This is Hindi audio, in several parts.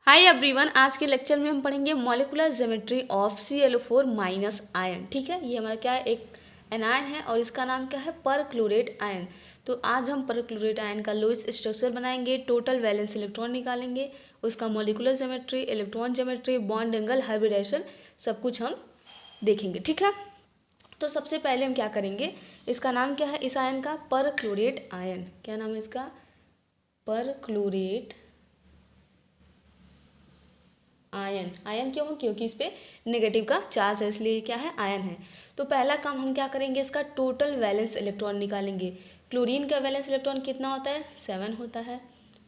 हाय एवरीवन, आज के लेक्चर में हम पढ़ेंगे molecular geometry of ClO4 minus ion. ठीक है, ये हमारा क्या है, एक एनायन है और इसका नाम क्या है, परक्लोरेट आयन। तो आज हम परक्लोरेट आयन का लोएस्ट स्ट्रक्चर बनाएंगे, टोटल वैलेंस इलेक्ट्रॉन निकालेंगे, उसका molecular geometry, electron geometry, bond angle, hybridisation, सब कुछ हम देखेंगे। ठीक है, तो सबसे पहले हम क्या करेंगे, इसका नाम क्या है इस आयन का, परक्लोरेट आयन। क्या नाम है इसका, परक्लोरेट आयन। आयन क्यों, क्योंकि इस पे नेगेटिव का चार्ज है, इसलिए क्या है, आयन है। तो पहला काम हम क्या करेंगे, इसका टोटल वैलेंस इलेक्ट्रॉन निकालेंगे। क्लोरीन का वैलेंस इलेक्ट्रॉन कितना होता है, 7 होता है,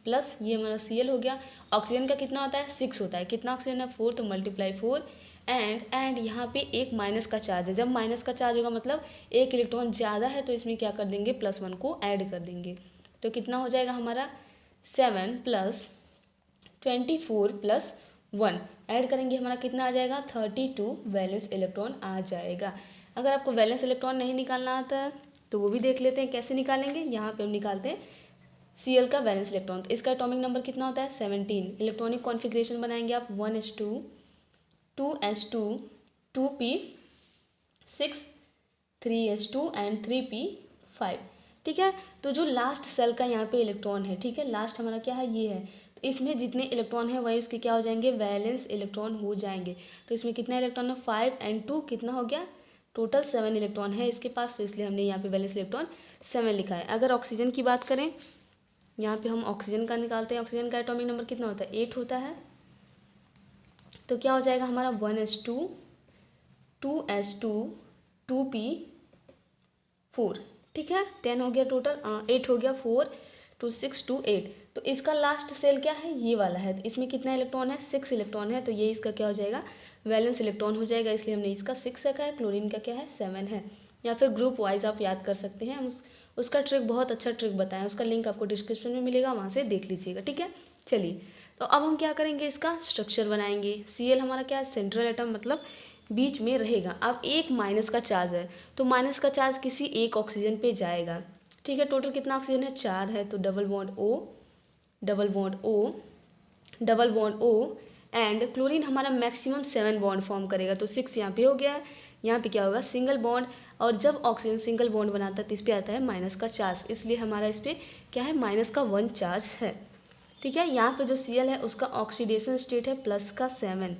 प्लस ये हमारा Cl हो गया। ऑक्सीजन का कितना होता है, 6 होता है। कितना ऑक्सीजन है, 4, तो मल्टीप्लाई 4 एंड यहाँ पे एक माइनस का चार्ज है। जब माइनस का चार्ज होगा मतलब एक इलेक्ट्रॉन ज़्यादा है, तो इसमें क्या कर देंगे, +1 को ऐड कर देंगे। तो कितना हो जाएगा हमारा, 7 + 24 + 1 ऐड करेंगे, हमारा कितना आ जाएगा, 32 वैलेंस इलेक्ट्रॉन आ जाएगा। अगर आपको वैलेंस इलेक्ट्रॉन नहीं निकालना आता है तो वो भी देख लेते हैं कैसे निकालेंगे। यहाँ पे हम निकालते हैं Cl का वैलेंस इलेक्ट्रॉन। तो इसका एटॉमिक नंबर कितना होता है, 17। इलेक्ट्रॉनिक कॉन्फ़िगरेशन बनाएंगे आप 1s2 2s2 2p6 3s2 and 3p5। ठीक है, तो जो लास्ट सेल का यहाँ पे इलेक्ट्रॉन है, ठीक है, लास्ट हमारा क्या है, ये है। तो इसमें जितने इलेक्ट्रॉन है वही उसके क्या हो जाएंगे, वैलेंस इलेक्ट्रॉन हो जाएंगे। तो इसमें कितना इलेक्ट्रॉन है, 5 एंड 2 कितना हो गया, टोटल 7 इलेक्ट्रॉन है इसके पास, तो इसलिए हमने यहाँ पे वैलेंस इलेक्ट्रॉन 7 लिखा है। अगर ऑक्सीजन की बात करें, यहाँ पे हम ऑक्सीजन का निकालते हैं। ऑक्सीजन का एटॉमिक नंबर कितना होता है, 8 होता है। तो क्या हो जाएगा हमारा, 1s2 2s2 2p4। ठीक है, 10 हो गया टोटल, 8 हो गया, 4 2 6 2 8। तो इसका लास्ट सेल क्या है, ये वाला है। तो इसमें कितना इलेक्ट्रॉन है, 6 इलेक्ट्रॉन है। तो ये इसका क्या हो जाएगा, वैलेंस इलेक्ट्रॉन हो जाएगा, इसलिए हमने इसका 6 रखा है। क्लोरीन का क्या है, 7 है। या फिर ग्रुप वाइज आप याद कर सकते हैं। हम उसका ट्रिक, बहुत अच्छा ट्रिक बताएं, उसका लिंक आपको डिस्क्रिप्शन में मिलेगा, वहाँ से देख लीजिएगा। ठीक है, चलिए, तो अब हम क्या करेंगे, इसका स्ट्रक्चर बनाएंगे। Cl हमारा क्या है, सेंट्रल एटम, मतलब बीच में रहेगा। अब एक माइनस का चार्ज है, तो माइनस का चार्ज किसी एक ऑक्सीजन पे जाएगा। ठीक है, टोटल कितना ऑक्सीजन है, 4 है। तो double bond O double bond O double bond O and chlorine हमारा मैक्सिमम 7 बॉन्ड फॉर्म करेगा। तो 6 यहाँ पे हो गया है। यहाँ पे क्या होगा, सिंगल बॉन्ड। और जब ऑक्सीजन सिंगल बॉन्ड बनाता है तो इस पर आता है माइनस का चार्ज, इसलिए हमारा इस पर क्या है, -1 चार्ज है। ठीक है, यहाँ पे जो Cl है उसका ऑक्सीडेशन स्टेट है +7।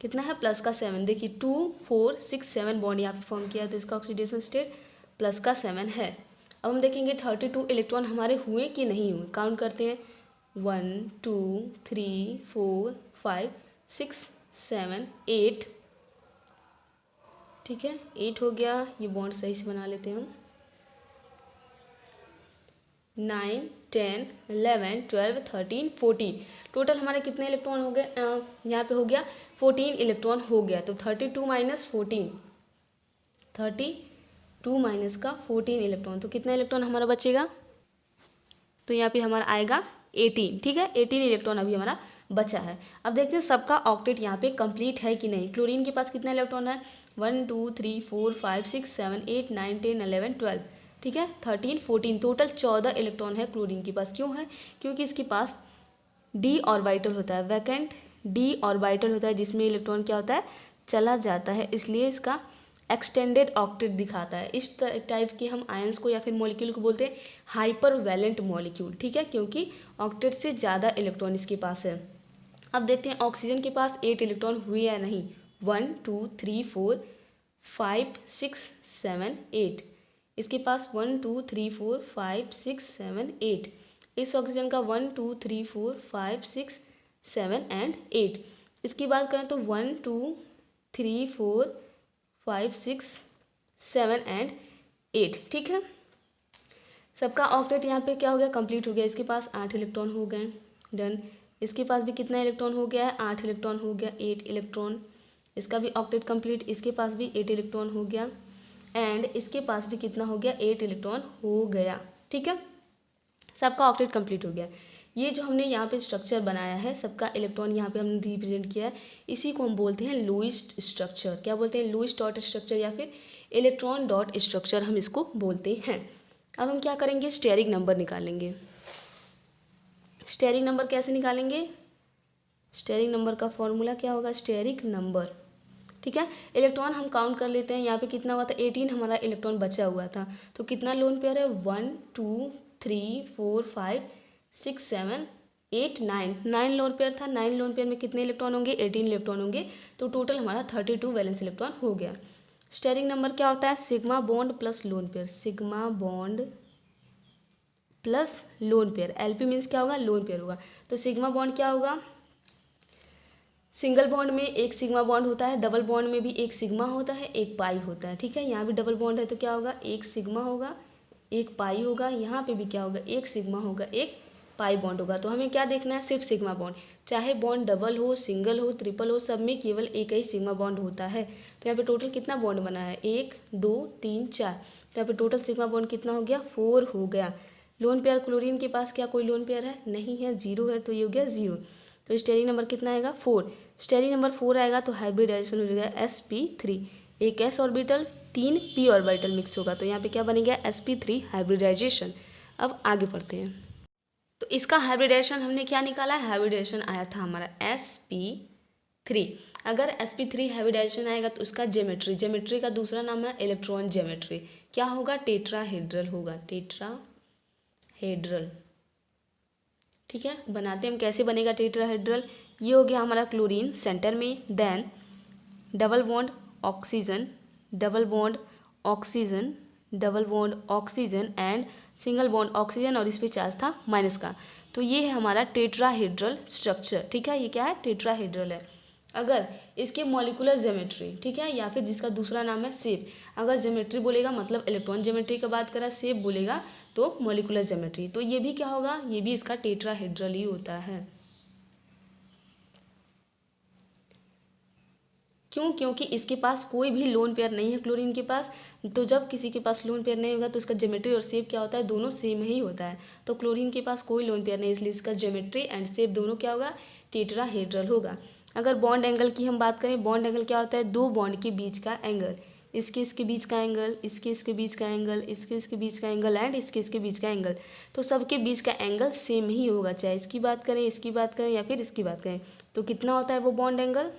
कितना है, +7। देखिए 2 4 6 7 बॉन्ड यहाँ पे फॉर्म किया है, तो इसका ऑक्सीडेशन स्टेट +7 है। अब हम देखेंगे 32 इलेक्ट्रॉन हमारे हुए कि नहीं हुए, काउंट करते हैं। 1 2 3 4 5 6 7 8। ठीक है, 8 हो गया। ये बॉन्ड सही से बना लेते हैं हम। 9 10 11 12 13 14। टोटल हमारे कितने इलेक्ट्रॉन हो गए, यहाँ पे हो गया 14 इलेक्ट्रॉन हो गया। तो 32 माइनस 14, 32 माइनस का 14 इलेक्ट्रॉन, तो कितना इलेक्ट्रॉन हमारा बचेगा, तो यहाँ पे हमारा आएगा 18। ठीक है, 18 इलेक्ट्रॉन अभी हमारा बचा है। अब देखते हैं सबका ऑक्टेट यहाँ पे कंप्लीट है कि नहीं। क्लोरीन के पास कितना इलेक्ट्रॉन है, 1 2 3 4 5 6 7 8 9 10 11 12। ठीक है, 13 14, टोटल 14 इलेक्ट्रॉन है क्लोरीन के पास। क्यों है, क्योंकि इसके पास डी ऑर्बिटल होता है, वैकेंट डी ऑर्बिटल होता है, जिसमें इलेक्ट्रॉन क्या होता है, चला जाता है, इसलिए इसका एक्सटेंडेड ऑक्टेट दिखाता है। इस टाइप के हम आयंस को या फिर मॉलिक्यूल को बोलते हैं हाइपर वैलेंट मॉलिक्यूल। ठीक है, क्योंकि ऑक्टेट से ज़्यादा इलेक्ट्रॉन इसके पास है। अब देखते हैं ऑक्सीजन के पास 8 इलेक्ट्रॉन हुए या नहीं। 1 2 3 4 5 6 7 8। इसके पास 1 2 3 4 5 6 7 8। इस ऑक्सीजन का 1 2 3 4 5 6 7 एंड 8। इसकी बात करें तो 1 2 3 4 5 6 7 एंड 8। ठीक है, सबका ऑक्टेट यहाँ पे क्या हो गया, कंप्लीट हो गया। इसके पास 8 इलेक्ट्रॉन हो गए, डन। इसके पास भी कितना इलेक्ट्रॉन हो गया है, 8 इलेक्ट्रॉन हो गया, 8 इलेक्ट्रॉन। इसका भी ऑक्टेट कंप्लीट। इसके पास भी 8 इलेक्ट्रॉन हो गया एंड इसके पास भी कितना हो गया, 8 इलेक्ट्रॉन हो गया। ठीक है, सबका ऑक्टेट कंप्लीट हो गया। ये जो हमने यहाँ पे स्ट्रक्चर बनाया है, सबका इलेक्ट्रॉन यहाँ पे हमने रिप्रेजेंट किया है, इसी को हम बोलते हैं लुईस स्ट्रक्चर। क्या बोलते हैं, लुईस डॉट स्ट्रक्चर या फिर इलेक्ट्रॉन डॉट स्ट्रक्चर हम इसको बोलते हैं। अब हम क्या करेंगे, स्टेरिक नंबर निकालेंगे। स्टेरिक नंबर कैसे निकालेंगे, स्टेरिक नंबर का फॉर्मूला क्या होगा, स्टेरिक नंबर, ठीक है। इलेक्ट्रॉन हम काउंट कर लेते हैं, यहाँ पे कितना हुआ था 18 हमारा इलेक्ट्रॉन बचा हुआ था, तो कितना लोन पेयर है 1 2 3 4 5 6 7 8 9 लोन पेयर था। 9 लोन पेयर में कितने इलेक्ट्रॉन होंगे, 18 इलेक्ट्रॉन होंगे, तो टोटल हमारा 32 वैलेंस इलेक्ट्रॉन हो गया। स्टेरिक नंबर क्या होता है, sigma bond plus lone pair, sigma bond plus lone pair, LP means क्या होगा, लोन पेयर होगा। तो सिग्मा बॉन्ड क्या होगा, सिंगल बॉन्ड में एक सिग्मा बॉन्ड होता है, डबल बॉन्ड में भी एक सिग्मा होता है, एक पाई होता है, ठीक है। यहाँ भी डबल बॉन्ड है तो क्या होगा, एक सिग्मा होगा, एक पाई होगा। यहाँ पे भी क्या होगा, एक सिग्मा होगा, एक पाई बॉन्ड होगा। तो हमें क्या देखना है, सिर्फ सिग्मा बॉन्ड, चाहे बॉन्ड डबल हो, सिंगल हो, ट्रिपल हो, सब में केवल एक ही सिग्मा बॉन्ड होता है। तो यहाँ पे टोटल कितना बॉन्ड बना है, 1 2 3 4, तो यहाँ पे टोटल सिग्मा बॉन्ड कितना हो गया, 4 हो गया। लोन पेयर क्लोरीन के पास क्या कोई लोन पेयर है, नहीं है, 0 है, तो ये हो गया 0। तो स्टेरिक नंबर कितना आएगा, 4। स्टेरिक नंबर 4 आएगा तो हाइब्रिडाइजेशन हो जाएगा sp3, एक s orbital 3 p orbital mix होगा, तो यहाँ पे क्या बनेगा sp3 हाइब्रिडाइजेशन। अब आगे बढ़ते हैं, तो इसका हाइब्रिडाइजेशन हमने क्या निकाला है, हाइब्रिडाइजेशन आया था हमारा sp3। अगर sp3 हाइब्रिडाइजेशन आएगा तो उसका ज्योमेट्री, ज्योमेट्री का दूसरा नाम है इलेक्ट्रॉन ज्योमेट्री, क्या होगा, टेट्राहेड्रल होगा, टेट्राहेड्रल, ठीक है। बनाते हैं हम, कैसे बनेगा टेट्राहेड्रल, ये हो गया हमारा क्लोरीन सेंटर में, then double bond oxygen, double bond oxygen, double bond oxygen and single bond oxygen, और इस पे चार्ज था माइनस का। तो ये है हमारा टेट्राहेड्रल स्ट्रक्चर, ठीक है। ये क्या है, टेट्राहेड्रल है। अगर इसके मॉलिक्यूलर ज्योमेट्री, ठीक है, या फिर जिसका दूसरा नाम है शेप, अगर ज्योमेट्री बोलेगा मतलब इलेक्ट्रॉन ज्योमेट्री की बात करा, शेप बोलेगा तो मॉलिक्यूलर ज्योमेट्री, तो ये भी क्या होगा, ये भी इसका टेट्राहेड्रल ही होता है। क्यों, क्योंकि इसके पास कोई भी लोन पेयर नहीं है क्लोरीन के पास, तो जब किसी के पास लोन पेयर नहीं होगा तो उसका ज्योमेट्री और शेप क्या होता है, दोनों सेम ही होता है। तो क्लोरीन के पास कोई लोन पेयर नहीं, इसलिए इसका ज्योमेट्री एंड शेप दोनों क्या होगा, टेट्राहेड्रल होगा। अगर बॉन्ड एंगल की हम बात करें, बॉन्ड एंगल क्या होता है, दो बॉन्ड के बीच का एंगल, इसके बीच का एंगल, इसके बीच का एंगल, इसके बीच का एंगल एंड इसके बीच का एंगल, तो सबके बीच का एंगल सेम ही होगा, चाहे इसकी बात करें, इसकी बात करें या फिर इसकी बात करें। तो कितना होता है वो बॉन्ड एंगल,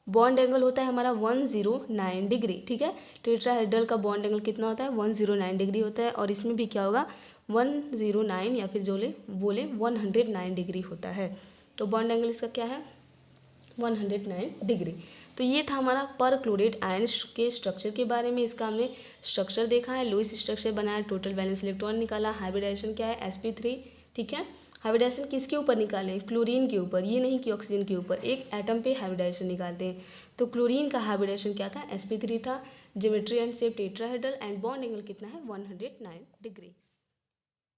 बॉन्ड एंगल होता है हमारा 109 डिग्री, ठीक है। टेट्राहेड्रल का बॉन्ड एंगल कितना होता है, 109 डिग्री होता है, और इसमें भी क्या होगा 109 या फिर जो बोले 109 डिग्री होता है। तो बॉन्ड एंगल इसका क्या है, 109 डिग्री। तो ये था हमारा पर क्लोरेट आयन के स्ट्रक्चर के बारे में, इसका हमने स्ट्रक्चर देखा है, लुईस स्ट्रक्चर बनाया, टोटल वैलेंस इलेक्ट्रॉन निकाला, हाइब्रिडाइजेशन क्या है sp3, ठीक है। हाइब्रिडाइजेशन किसके ऊपर निकालें, क्लोरीन के ऊपर, ये नहीं कि ऑक्सीजन के ऊपर, एक एटम पे हाइब्रिडाइजेशन निकालते हैं। तो क्लोरीन का हाइब्रिडाइजेशन क्या था, sp3 था, geometry and shape tetrahedral, and bond angle कितना है 109 डिग्री।